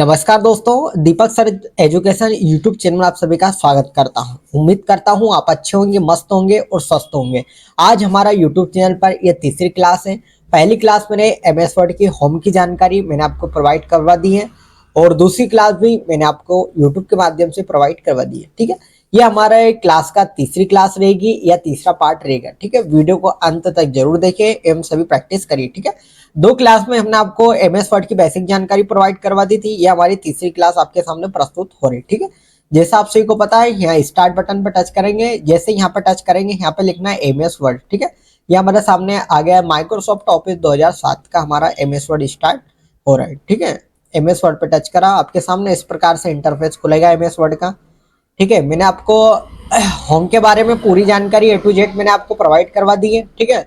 नमस्कार दोस्तों, दीपक sir education YouTube channel में आप सभी का स्वागत करता हूं। उम्मीद करता हूं आप अच्छे होंगे, मस्त होंगे और स्वस्थ होंगे। आज हमारा यूट्यूब चैनल पर यह तीसरी क्लास है। पहली क्लास मैंने एमएस वर्ड की होम की जानकारी मैंने आपको प्रोवाइड करवा दी है और दूसरी क्लास भी मैंने आपको यूट्यूब के माध्यम से प्रोवाइड करवा दी है। ठीक है, ये हमारा क्लास का तीसरी क्लास रहेगी या तीसरा पार्ट रहेगा। ठीक है, वीडियो को अंत तक जरूर देखें एवं सभी प्रैक्टिस करिए। ठीक है, दो क्लास में हमने आपको एमएस वर्ड की बेसिक जानकारी प्रोवाइड करवा दी थी। ये हमारी तीसरी क्लास आपके सामने प्रस्तुत हो रही। ठीक है, जैसा आप सभी को पता है, यहाँ स्टार्ट बटन पर टच करेंगे। जैसे यहाँ पर टच करेंगे, यहाँ पे लिखना है एमएस वर्ड। ठीक है, ये हमारे सामने आ गया माइक्रोसॉफ्ट ऑफिस 2007 का हमारा एमएस वर्ड स्टार्ट हो रहा है। ठीक है, एमएस वर्ड पे टच करा, आपके सामने इस प्रकार से इंटरफेस खुलेगा एमएस वर्ड का। ठीक है, मैंने आपको होम के बारे में पूरी जानकारी ए टू जेड मैंने आपको प्रोवाइड करवा दी है। ठीक है,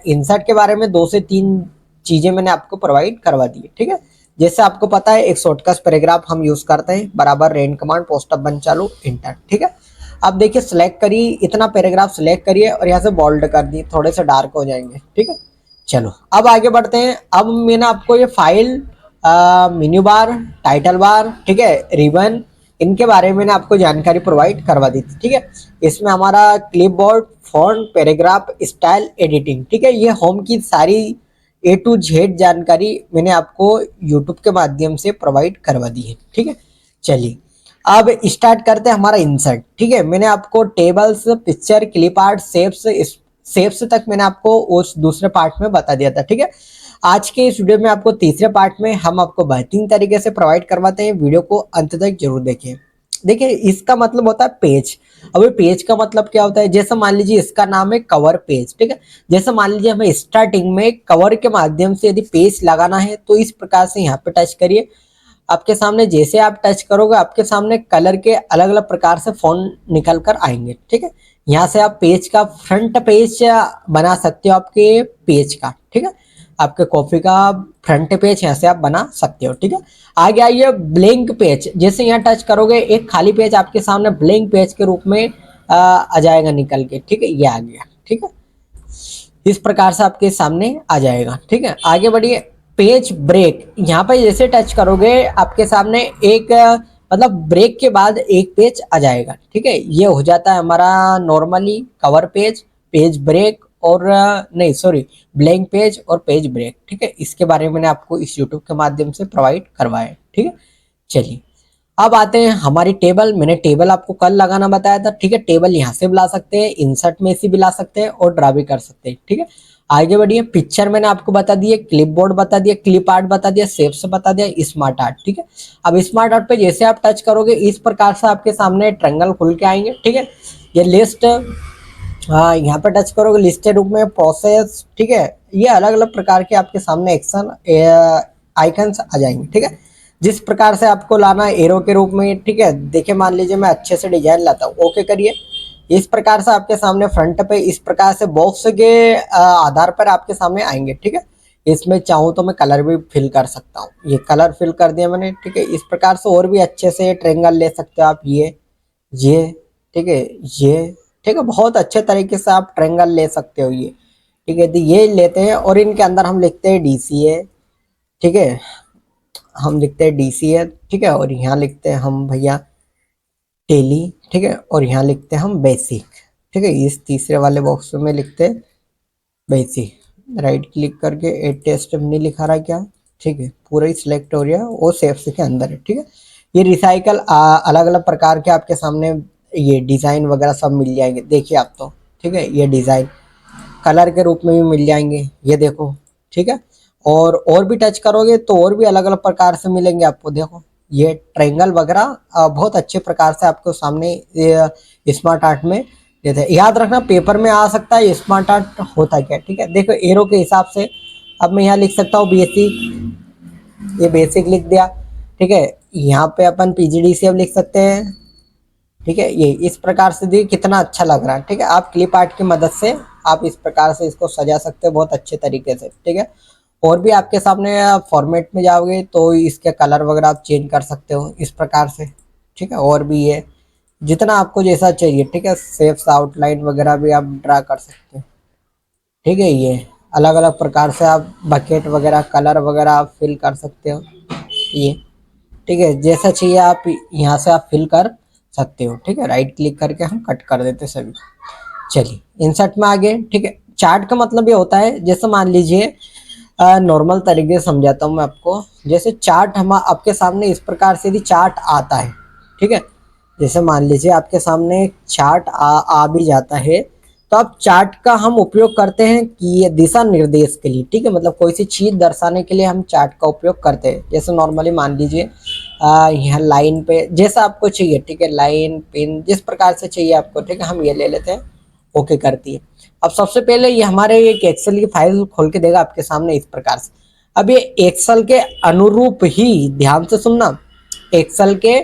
इंसर्ट के बारे में 2 से 3 चीजें मैंने आपको प्रोवाइड करवा दी है। ठीक है, जैसे आपको पता है एक शॉर्टकट पैराग्राफ हम यूज करते हैं, बराबर रेन कमांड पोस्टअप बंद चालू इंटर। ठीक है, अब देखिए सिलेक्ट करिए, इतना पैराग्राफ सिलेक्ट करिए और यहाँ से बोल्ड कर दिए, थोड़े से डार्क हो जाएंगे। ठीक है, चलो अब आगे बढ़ते हैं। अब मैंने आपको ये file, menu bar, title bar, ठीक है, रिबन, इनके बारे में मैंने आपको जानकारी प्रोवाइड करवा दी थी। ठीक है, इसमें हमारा clipboard, font, paragraph, style, editing, ठीक है, ये होम की सारी ए टू जेड जानकारी मैंने आपको यूट्यूब के माध्यम से प्रोवाइड करवा दी है। ठीक है, चलिए अब स्टार्ट करते हैं हमारा इंसर्ट। ठीक है, मैंने आपको tables, picture, clip art, shapes तक मैंने आपको उस दूसरे पार्ट में बता दिया था। ठीक है, आज के इस वीडियो में आपको तीसरे पार्ट में हम आपको बेहतरीन तरीके से प्रोवाइड करवाते हैं। वीडियो को अंत तक जरूर देखें। देखिए, इसका मतलब होता है पेज। अब पेज का मतलब क्या होता है, जैसे मान लीजिए इसका नाम है कवर पेज। ठीक है, जैसे मान लीजिए हमें स्टार्टिंग में कवर के माध्यम से यदि पेज लगाना है तो इस प्रकार से यहाँ पे टच करिए। आपके सामने जैसे आप टच करोगे, आपके सामने कलर के अलग अलग प्रकार से फॉन्ट निकल कर आएंगे। ठीक है, यहाँ से आप पेज का फ्रंट पेज बना सकते हो, आपके पेज का। ठीक है, आपके कॉपी का फ्रंट पेज यहाँ से आप बना सकते हो। ठीक है, आगे आइए ब्लैंक पेज। जैसे यहाँ टच करोगे, एक खाली पेज आपके सामने ब्लैंक पेज के रूप में आ जाएगा निकल के। ठीक है, ये आ गया। ठीक है, इस प्रकार से आपके सामने आ जाएगा। ठीक है, आगे बढ़िए। पेज ब्रेक, यहाँ पर जैसे टच करोगे आपके सामने एक मतलब ब्रेक के बाद एक पेज आ जाएगा। ठीक है, ये हो जाता है हमारा normally cover page, page break और नहीं सॉरी ब्लैंक पेज और पेज ब्रेक। ठीक है, इसके बारे में मैंने आपको इस यूट्यूब के माध्यम से प्रोवाइड करवाया है। ठीक है, चलिए अब आते हैं हमारी टेबल। मैंने टेबल आपको कल लगाना बताया था। ठीक है, टेबल यहाँ से भी ला सकते हैं, इंसर्ट में से भी ला सकते हैं और ड्रा भी कर सकते हैं। ठीक है, आगे बढ़िए। पिक्चर मैंने आपको बता दिए, क्लिपबोर्ड बता दिया, क्लिप आर्ट बता दिया, शेप्स बता दिया, स्मार्ट आर्ट। ठीक है, अब स्मार्ट आर्ट पे जैसे आप टच करोगे इस प्रकार से आपके सामने ट्रायंगल खुल के आएंगे। ठीक है, ये लिस्ट, हाँ यहाँ पे टच करोगे लिस्ट के रूप में प्रोसेस। ठीक है, ये अलग अलग प्रकार के आपके सामने एक्शन आइकन्स आ जाएंगे। ठीक है, जिस प्रकार से आपको लाना है एरो के रूप में। ठीक है, देखिए मान लीजिए मैं अच्छे से डिजाइन लाता हूँ, ओके करिए। इस प्रकार से आपके सामने फ्रंट पे इस प्रकार से बॉक्स के आधार पर आपके सामने आएंगे। ठीक है, इसमें चाहूँ तो मैं कलर भी फिल कर सकता हूँ, ये कलर फिल कर दिया मैंने। ठीक है, इस प्रकार से और भी अच्छे से ट्रायंगल ले सकते हो आप, ये ठीक है, ये ठीक है, बहुत अच्छे तरीके से आप ट्रायंगल ले सकते हो ये। ठीक है, तो ये लेते हैं और इनके अंदर हम लिखते हैं डीसीए। ठीक है, हम लिखते हैं डीसीए। ठीक है, और यहाँ लिखते हैं हम भैया टेली। ठीक है, और यहाँ लिखते हैं हम बेसिक। ठीक है, इस तीसरे वाले बॉक्स में लिखते हैं बेसिक। राइट क्लिक करके एड टेस्ट नहीं लिखा रहा क्या। ठीक है, पूरा ही सिलेक्ट हो गया, वो सेफ के अंदर है। ठीक है, ये रिसाइकल अलग अलग प्रकार के आपके सामने ये डिजाइन वगैरह सब मिल जाएंगे। देखिए आप तो, ठीक है, ये डिजाइन कलर के रूप में भी मिल जाएंगे, ये देखो। ठीक है, और भी टच करोगे तो और भी अलग अलग प्रकार से मिलेंगे आपको। देखो ये ट्रायंगल वगैरह बहुत अच्छे प्रकार से आपको सामने स्मार्ट आर्ट में देते हैं। याद रखना पेपर में आ सकता है स्मार्ट आर्ट होता क्या। ठीक है, देखो एरो के हिसाब से अब मैं यहाँ लिख सकता हूँ बेसिक, ये बेसिक लिख दिया। ठीक है, यहाँ पे अपन पीजीडीसी अब लिख सकते हैं। ठीक है, ये इस प्रकार से देखिए कितना अच्छा लग रहा है। ठीक है, आप क्लिप आर्ट की मदद से आप इस प्रकार से इसको सजा सकते हो बहुत अच्छे तरीके से। ठीक है, और भी आपके सामने फॉर्मेट में जाओगे तो इसके कलर वगैरह आप चेंज कर सकते हो इस प्रकार से। ठीक है, और भी ये जितना आपको जैसा चाहिए। ठीक है, शेप्स आउटलाइन वगैरह भी आप ड्रा कर सकते हो। ठीक है, ये अलग अलग प्रकार से आप बकेट वगैरह कलर वगैरह आप फिल कर सकते हो। ये ठीक है, जैसा चाहिए आप यहाँ से आप फिल कर सकते हो। ठीक है, राइट क्लिक करके हम कट कर देते सभी। चलिए इंसर्ट में आ गए। ठीक है, चार्ट का मतलब ये होता है, जैसे मान लीजिए नॉर्मल तरीके से समझाता हूँ मैं आपको। जैसे चार्ट हम आपके सामने इस प्रकार से यदि चार्ट आता है, ठीक है, जैसे मान लीजिए आपके सामने चार्ट आ भी जाता है, तो आप चार्ट का हम उपयोग करते हैं कि ये दिशा निर्देश के लिए। ठीक है, मतलब कोई सी चीज़ दर्शाने के लिए हम चार्ट का उपयोग करते हैं। जैसे नॉर्मली मान लीजिए यहाँ लाइन पे जैसा आपको चाहिए, ठीक है, लाइन पिन जिस प्रकार से चाहिए आपको, ठीक है, हम ये ले लेते हैं, ओके करती है। अब सबसे पहले ये हमारे एक एक्सेल की फाइल खोल के देगा आपके सामने इस प्रकार से। अब ये एक्सेल के अनुरूप ही, ध्यान से सुनना, एक्सेल के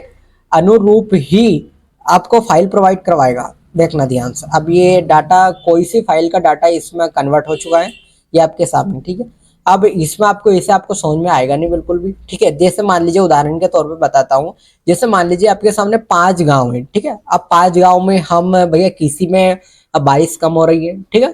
अनुरूप ही आपको फाइल प्रोवाइड करवाएगा। देखना ध्यान से। अब ये डाटा, कोई सी फाइल का डाटा इसमें कन्वर्ट हो चुका है, ये आपके सामने। ठीक है, अब इसमें आपको इसे आपको समझ में आएगा नहीं बिल्कुल भी। ठीक है, जैसे मान लीजिए उदाहरण के तौर पे बताता हूँ। जैसे मान लीजिए आपके सामने 5 गांव है। ठीक है, अब 5 गांव में हम भैया किसी में बारिश कम हो रही है, ठीक है,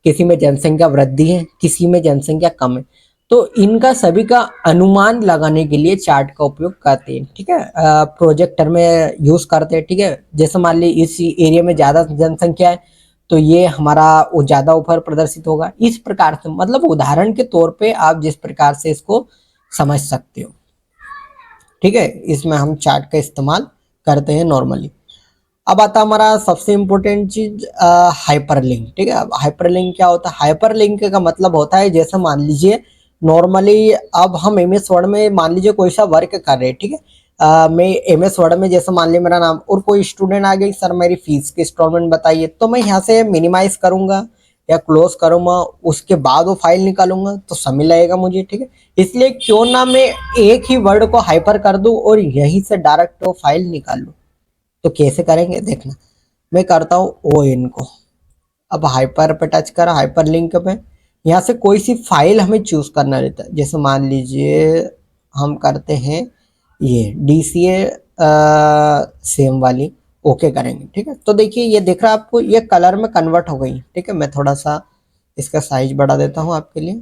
किसी में जनसंख्या वृद्धि है, किसी में जनसंख्या कम है, तो इनका सभी का अनुमान लगाने के लिए चार्ट का उपयोग करते हैं। ठीक है, प्रोजेक्टर में यूज करते हैं। ठीक है, जैसे मान ली इस एरिया में ज्यादा जनसंख्या है, तो ये हमारा वो ज्यादा ऊपर प्रदर्शित होगा। इस प्रकार से, मतलब उदाहरण के तौर पे आप जिस प्रकार से इसको समझ सकते हो। ठीक है, इसमें हम चार्ट का इस्तेमाल करते हैं नॉर्मली। अब आता हमारा सबसे इम्पोर्टेंट चीज, हाइपरलिंक। ठीक है, अब हाइपरलिंक क्या होता है? हाइपरलिंक का मतलब होता है, जैसे मान लीजिए नॉर्मली अब हम एम एस वर्ड में मान लीजिए कोई सा वर्क कर रहे हैं। ठीक है, मैं एम एस वर्ड में जैसे मान लीजिए मेरा नाम और कोई स्टूडेंट आ गई, सर मेरी फीस की इंस्टॉलमेंट बताइए, तो मैं यहाँ से मिनिमाइज करूंगा या क्लोज करूंगा, उसके बाद वो फाइल निकालूंगा, तो समय लगेगा मुझे। ठीक है, इसलिए क्यों ना मैं एक ही वर्ड को हाइपर कर दूं और यहीं से डायरेक्ट वो फाइल निकाल लूं। तो कैसे करेंगे देखना। मैं करता हूँ ओ एन को, अब हाइपर पे टच करा, हाइपर लिंक पे, यहाँ से कोई सी फाइल हमें चूज करना रहता है। जैसे मान लीजिए हम करते हैं ये DCA सेम वाली, ओके करेंगे। ठीक है, तो देखिए ये दिख रहा है आपको, ये कलर में कन्वर्ट हो गई। ठीक है, मैं थोड़ा सा इसका साइज बढ़ा देता हूँ आपके लिए,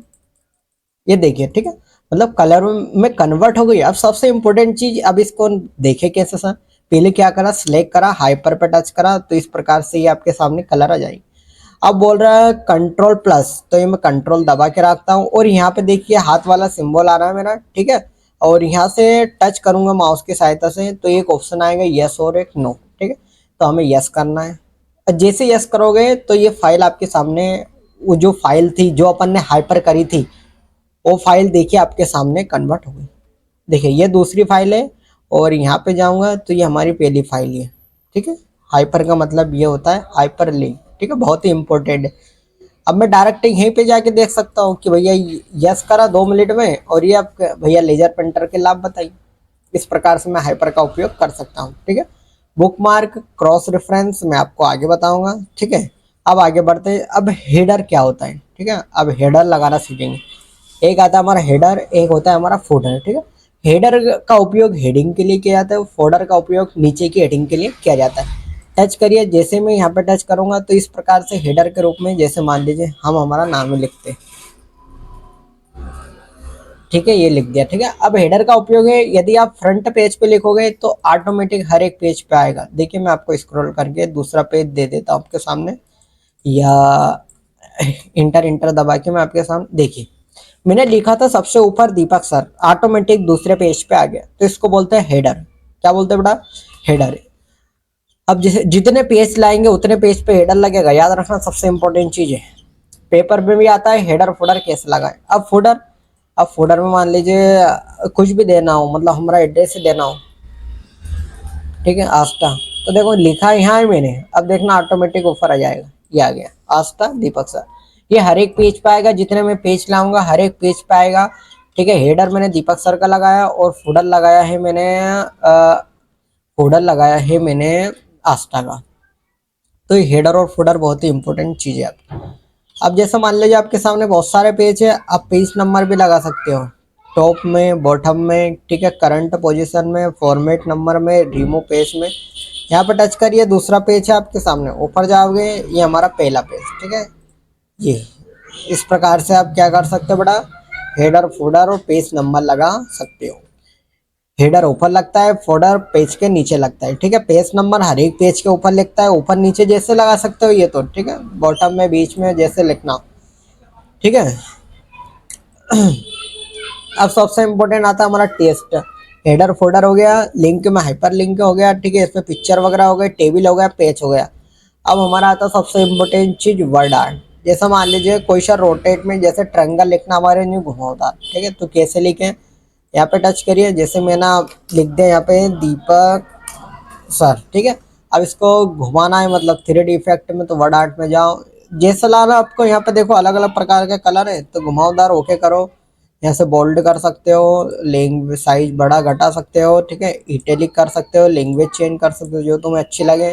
ये देखिए। ठीक है, मतलब कलर में कन्वर्ट हो गई। अब सबसे इंपॉर्टेंट चीज, अब इसको देखे कैसे सर, पहले क्या करा, सिलेक्ट करा, हाइपर पे टच करा, तो इस प्रकार से ये आपके सामने कलर आ जाएगी। अब बोल रहा है कंट्रोल प्लस, तो ये मैं कंट्रोल दबा के रखता हूँ और यहाँ पे देखिए हाथ वाला सिंबल आ रहा है मेरा। ठीक है, और यहाँ से टच करूंगा माउस की सहायता से, तो एक ऑप्शन आएगा यस और एक नो। ठीक है, तो हमें यस करना है। जैसे यस करोगे तो ये फाइल आपके सामने, वो जो फाइल थी जो अपन ने हाइपर करी थी, वो फाइल देखिए आपके सामने कन्वर्ट हो गई। देखिए ये दूसरी फाइल है, और यहाँ पे जाऊंगा तो ये हमारी पहली फाइल है। ठीक है, हाइपर का मतलब ये होता है हाइपर लिंक। ठीक है, बहुत ही इंपॉर्टेंट है। अब मैं डायरेक्ट यहीं पे जाके देख सकता हूँ कि भैया यस करा 2 मिनट में, और ये आप भैया लेजर प्रिंटर के लाभ बताइए। इस प्रकार से मैं हाइपर का उपयोग कर सकता हूँ। ठीक है, बुक मार्क, क्रॉस रेफरेंस मैं आपको आगे बताऊंगा। ठीक है, अब आगे बढ़ते हैं। अब हेडर क्या होता है? ठीक है, अब हेडर लगाना सीखेंगे। एक आता है हमारा हेडर, एक होता है हमारा फूटर। ठीक है, हेडर का उपयोग हेडिंग के लिए किया जाता है, फोल्डर का उपयोग नीचे की हेडिंग के लिए किया जाता है। टच करिए, जैसे मैं यहाँ पे टच करूंगा तो इस प्रकार से हेडर के रूप में, जैसे मान लीजिए हम हमारा नाम ही लिखते हैं। ठीक है, ये लिख दिया। ठीक है, अब हेडर का उपयोग है, यदि आप फ्रंट पेज पे लिखोगे तो ऑटोमेटिक हर एक पेज पे आएगा। देखिए मैं आपको स्क्रॉल करके दूसरा पेज दे देता हूँ आपके सामने, या इंटर इंटर दबा के मैं आपके सामने, देखिए मैंने लिखा था सबसे ऊपर दीपक सर, ऑटोमेटिक दूसरे पेज पे आ गया, तो इसको बोलते हैं हेडर। क्या बोलते हैं बेटा? हेडर। अब जैसे जितने पेज लाएंगे उतने पेज पे हेडर लगेगा, याद रखना, सबसे इंपॉर्टेंट चीज है। पेपर में भी आता है हेडर फुडर कैसे लगाए। अब फुडर, अब फुडर में मान लीजिए कुछ भी देना हो, मतलब हमारा एड्रेस देना हो। ठीक है, आस्था, तो देखो लिखा यहाँ है मैंने, अब देखना ऑटोमेटिक ऊपर आ जाएगा, ये आ गया आस्था दीपक सर। ये हर एक पेज पे आएगा, जितने मैं पेज लाऊंगा हर एक पेज पे आएगा। ठीक है, हेडर मैंने दीपक सर का लगाया, और फुडर लगाया है मैंने फुडर लगाया है मैंने आस्था का। तो ये हेडर और फुडर बहुत ही इंपॉर्टेंट चीज है आपकी। अब जैसे मान लीजिए आपके सामने बहुत सारे पेज है, आप पेज नंबर भी लगा सकते हो, टॉप में, बॉटम में। ठीक है, करंट पोजीशन में, फॉर्मेट नंबर में, रिमूव पेज में। यहाँ पे टच करिए, दूसरा पेज है आपके सामने, ऊपर जाओगे ये हमारा पहला पेज। ठीक है, ये इस प्रकार से आप क्या कर सकते हो बेटा, हेडर फुडर और पेज नंबर लगा सकते हो। हेडर ऊपर लगता है, फोल्डर पेज के नीचे लगता है। ठीक है, पेज नंबर हर एक पेज के ऊपर लिखता है, ऊपर नीचे जैसे लगा सकते हो ये तो। ठीक है, बॉटम में बीच में जैसे लिखना। ठीक है, अब सबसे इम्पोर्टेंट आता है हमारा टेस्ट। हेडर फोल्डर हो गया, लिंक में हाइपर लिंक हो गया। ठीक है, इसमें पिक्चर वगैरह हो गए, टेबल हो गया, पेज हो गया। अब हमारा आता है सबसे इम्पोर्टेंट चीज वर्ड आर्ट। जैसे मान लीजिए कोई सा रोटेट में जैसे ट्रायंगल लिखना हमारे नहीं घुमावदार। ठीक है, तो कैसे लिखें, यहाँ पे टच करिए। जैसे मैंने लिख दिया यहाँ पे दीपक सर। ठीक है, अब इसको घुमाना है मतलब 3D इफेक्ट में, तो वर्ड आर्ट में जाओ। जैसा लाना आपको, यहाँ पे देखो अलग अलग प्रकार के कलर है, तो घुमावदार ओके करो। यहाँ से बोल्ड कर सकते हो, लैंग्वेज साइज बड़ा घटा सकते हो। ठीक है, इटैलिक कर सकते हो, लैंग्वेज चेंज कर सकते हो जो तुम्हें अच्छी लगे।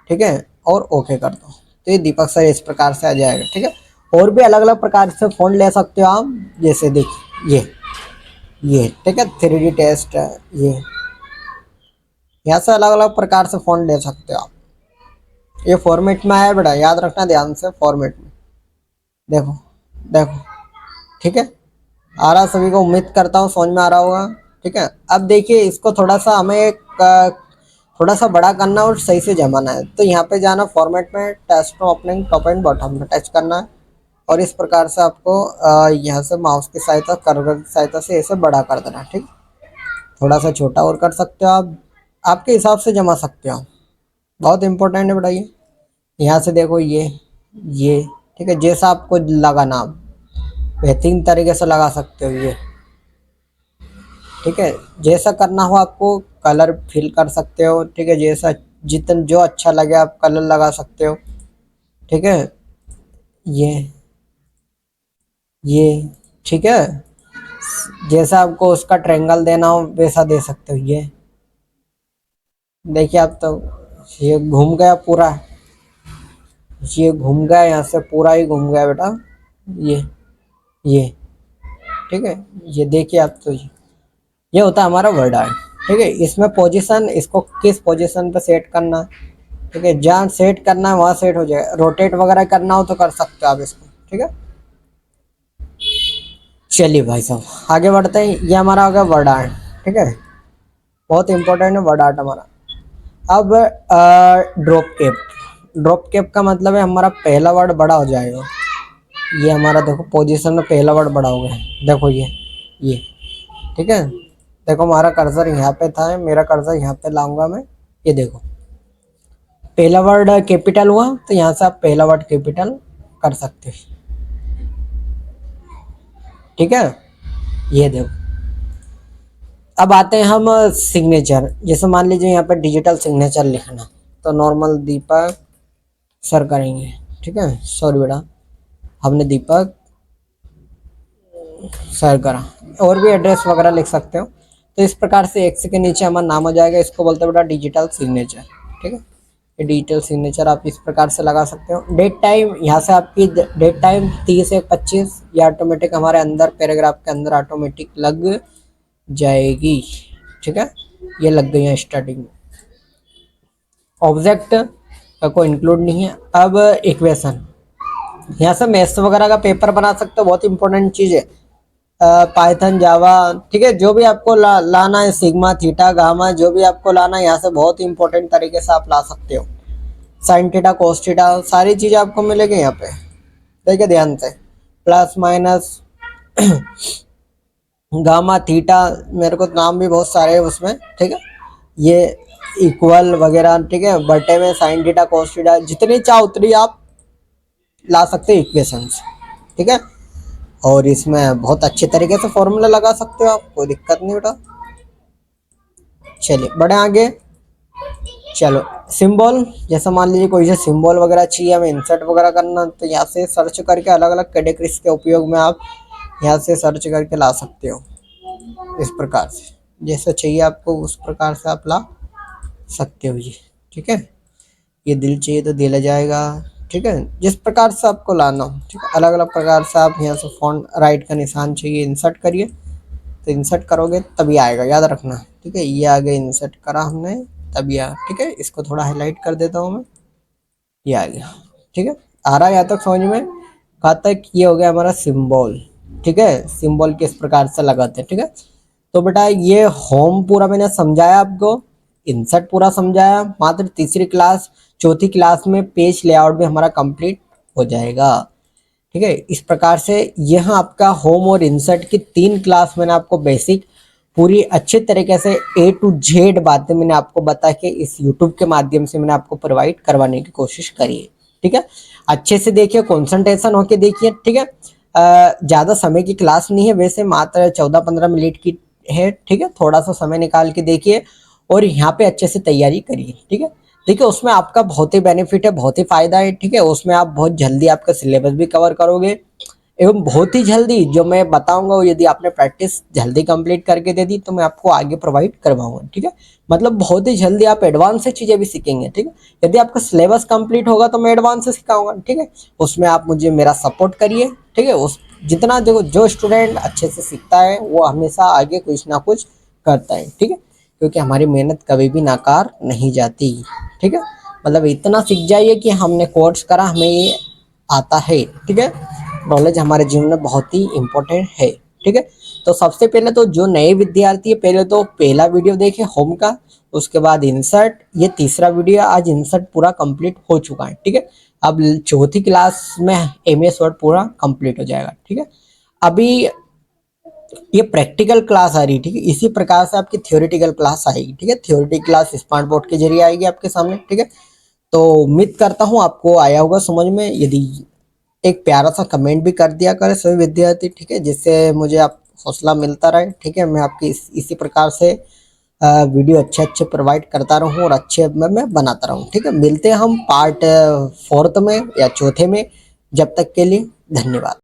ठीक है, और ओके कर दो, तो ये दीपक सर इस प्रकार से आ जाएगा। ठीक है, और भी अलग अलग प्रकार से फ़ॉन्ट ले सकते हो आप। जैसे देखिए ये ठीक है, 3D टेस्ट है ये। यहाँ से अलग अलग प्रकार से फ़ॉन्ट ले सकते हो आप। ये फॉर्मेट में आया बेटा, याद रखना ध्यान से, फॉर्मेट में देखो देखो। ठीक है, आ रहा सभी को, उम्मीद करता हूँ समझ में आ रहा होगा। ठीक है, अब देखिए इसको थोड़ा सा हमें थोड़ा सा बड़ा करना और सही से जमाना है। तो यहाँ पे जाना फॉर्मेट में, test opening top and bottom में टच करना है, और इस प्रकार से आपको यहाँ से माउस की सहायता, कर्सर की सहायता से इसे बड़ा कर देना है। ठीक, थोड़ा सा छोटा और कर सकते हो आप, आपके हिसाब से जमा सकते हो। बहुत इंपॉर्टेंट है बेटा ये। यहाँ से देखो ये ठीक है, जैसा आपको लगाना आप बेहतरीन तरीके से लगा सकते हो ये। ठीक है, जैसा करना हो आपको, कलर फिल कर सकते हो। ठीक है, जैसा जितना जो अच्छा लगे आप कलर लगा सकते हो। ठीक है, ये ये ठीक है, जैसा आपको उसका ट्रायंगल देना हो वैसा दे सकते हो। ये देखिए आप, तो ये घूम गया पूरा, ये घूम गया, यहाँ से पूरा ही घूम गया बेटा ये। ठीक है, ये देखिए आप, तो ये होता है हमारा वर्ड आर्ट। ठीक है, इसमें पोजीशन, इसको किस पोजीशन पे सेट करना है। ठीक है, जहाँ सेट करना है वहाँ सेट हो जाएगा। रोटेट वगैरह करना हो तो कर सकते हो आप इसको। ठीक है, चलिए भाई साहब आगे बढ़ते हैं। ये हमारा हो गया वर्ड आर्ट। ठीक है, बहुत इंपॉर्टेंट है वर्ड आर्ट हमारा। अब ड्रॉप कैप। ड्रॉप कैप का मतलब है हमारा पहला वर्ड बड़ा हो जाएगा। ये हमारा देखो पोजीशन में पहला वर्ड बड़ा हो गया, देखो ये। ठीक है, देखो हमारा कर्सर यहाँ पे था, मेरा कर्सर यहाँ पे लाऊंगा मैं। ये देखो पहला वर्ड कैपिटल हुआ, तो यहाँ से आप पहला वर्ड कैपिटल कर सकते हो। ठीक है, ये देखो। अब आते हैं हम सिग्नेचर। जैसे मान लीजिए यहाँ पे डिजिटल सिग्नेचर लिखना, तो नॉर्मल दीपक सर करेंगे। ठीक है, सॉरी बेटा, हमने दीपक सर करा। और भी एड्रेस वगैरह लिख सकते हो। तो इस प्रकार से एक्स के नीचे हमारा नाम हो जाएगा, इसको बोलते हैं बेटा डिजिटल सिग्नेचर। ठीक है, ये डिजिटल सिग्नेचर आप इस प्रकार से लगा सकते हो। डेट टाइम, यहाँ से आपकी डेट टाइम 30/1/25, ये ऑटोमेटिक हमारे अंदर पैराग्राफ के अंदर ऑटोमेटिक लग जाएगी। ठीक है, ये लग गई है स्टार्टिंग में। ऑब्जेक्ट का कोई इंक्लूड नहीं है। अब इक्वेशन, यहाँ से मैथ्स वगैरह का पेपर बना सकते हो, बहुत इंपॉर्टेंट चीज़ है। पाइथन, जावा, ठीक है, जो भी आपको लाना है, सिग्मा, थीटा, गामा, जो भी आपको लाना है, यहाँ से बहुत इंपॉर्टेंट तरीके से आप ला सकते हो। साइन थीटा, कोस थीटा, सारी चीज़ें आपको मिलेगी यहाँ पे। देखिए ध्यान से, प्लस माइनस गामा, थीटा, मेरे को नाम भी बहुत सारे हैं उसमें। ठीक है, ये इक्वल वगैरह। ठीक है, बटे में साइन थीटा, कोस थीटा, जितनी चाहो उतनी आप ला सकते हो इक्वेशंस। ठीक है, और इसमें बहुत अच्छे तरीके से फॉर्मूला लगा सकते हो आप, कोई दिक्कत नहीं बेटा। चलिए बढ़े आगे। चलो सिंबल, जैसा मान लीजिए कोई से सिंबल वगैरह चाहिए हमें इंसर्ट वगैरह करना, तो यहाँ से सर्च करके अलग अलग कैटेगरीज के उपयोग में आप यहाँ से सर्च करके ला सकते हो। इस प्रकार से जैसा चाहिए आपको उस प्रकार से आप ला सकते हो जी। ठीक है, ये दिल चाहिए तो दिला जाएगा। ठीक है, जिस प्रकार से आपको लाना हो। ठीक है, अलग अलग प्रकार से आप यहाँ से फॉन्ट राइट का निशान चाहिए, इंसर्ट करिए, तो इंसर्ट करोगे तभी आएगा, याद रखना। ठीक है, ये आगे इंसर्ट करा हमने तभी आया। ठीक है, इसको थोड़ा हाईलाइट कर देता हूँ मैं, ये आ गया। ठीक है, आ रहा है यहाँ तक समझ में। कहा तक ये हो गया हमारा सिंबल। ठीक है, सिंबल किस प्रकार से लगाते हैं। ठीक है, तो बेटा ये होम पूरा मैंने समझाया आपको, इंसर्ट पूरा समझाया। मात्र तीसरी क्लास चौथी क्लास में पेज लेआउट भी हमारा कंप्लीट हो जाएगा। ठीक है, इस प्रकार से यह आपका होम और इंसर्ट की 3 क्लास मैंने आपको बेसिक पूरी अच्छे तरीके से A to Z बातें मैंने आपको बता के इस यूट्यूब के माध्यम से मैंने आपको प्रोवाइड करवाने की कोशिश करी है। ठीक है, अच्छे से देखिए, कंसंट्रेशन होके देखिए। ठीक है, ज़्यादा समय की क्लास नहीं है, वैसे मात्र 14-15 मिनट की है। ठीक है, थोड़ा सा समय निकाल के देखिए और यहाँ पे अच्छे से तैयारी करिए। ठीक है, देखिए उसमें आपका बहुत ही बेनिफिट है, बहुत ही फायदा है। ठीक है, उसमें आप बहुत जल्दी आपका सिलेबस भी कवर करोगे एवं बहुत ही जल्दी जो मैं बताऊंगा वो यदि आपने प्रैक्टिस जल्दी कंप्लीट करके दे दी तो मैं आपको आगे प्रोवाइड करवाऊंगा। ठीक है, मतलब बहुत ही जल्दी आप एडवांस से चीज़ें भी सीखेंगे। ठीक है, यदि आपका सिलेबस कंप्लीट होगा तो मैं एडवांस से सिखाऊंगा। ठीक है, उसमें आप मुझे मेरा सपोर्ट करिए। ठीक है, उस जितना देखो जो स्टूडेंट अच्छे से सीखता है वो हमेशा आगे कुछ ना कुछ करता है। ठीक है, क्योंकि हमारी मेहनत कभी भी नाकार नहीं जाती। ठीक है, मतलब इतना सीख जाइए कि हमने कोर्स करा, हमें ये आता है। ठीक है, नॉलेज हमारे जीवन में बहुत ही इम्पोर्टेंट है। ठीक है, तो सबसे पहले तो जो नए विद्यार्थी है पहले तो पहला वीडियो देखे होम का, उसके बाद इंसर्ट, ये तीसरा वीडियो। आज इंसर्ट पूरा कंप्लीट हो चुका है। ठीक है, अब चौथी क्लास में MS वर्ड पूरा कंप्लीट हो जाएगा। ठीक है, अभी ये प्रैक्टिकल क्लास आ रही है। ठीक है, इसी प्रकार से आपकी थ्योरेटिकल क्लास आएगी। ठीक है, थ्योरेटिकल क्लास स्मार्ट बोर्ड के जरिए आएगी आपके सामने। ठीक है, तो उम्मीद करता हूँ आपको आया होगा समझ में। यदि एक प्यारा सा कमेंट भी कर दिया करें सभी विद्यार्थी। ठीक है, जिससे मुझे आप हौसला मिलता रहे। ठीक है, मैं आपकी इसी प्रकार से वीडियो अच्छे अच्छे प्रोवाइड करता रहूँ और अच्छे मैं बनाता रहूँ। ठीक है, मिलते हैं हम पार्ट 4 में या चौथे में। जब तक के लिए धन्यवाद।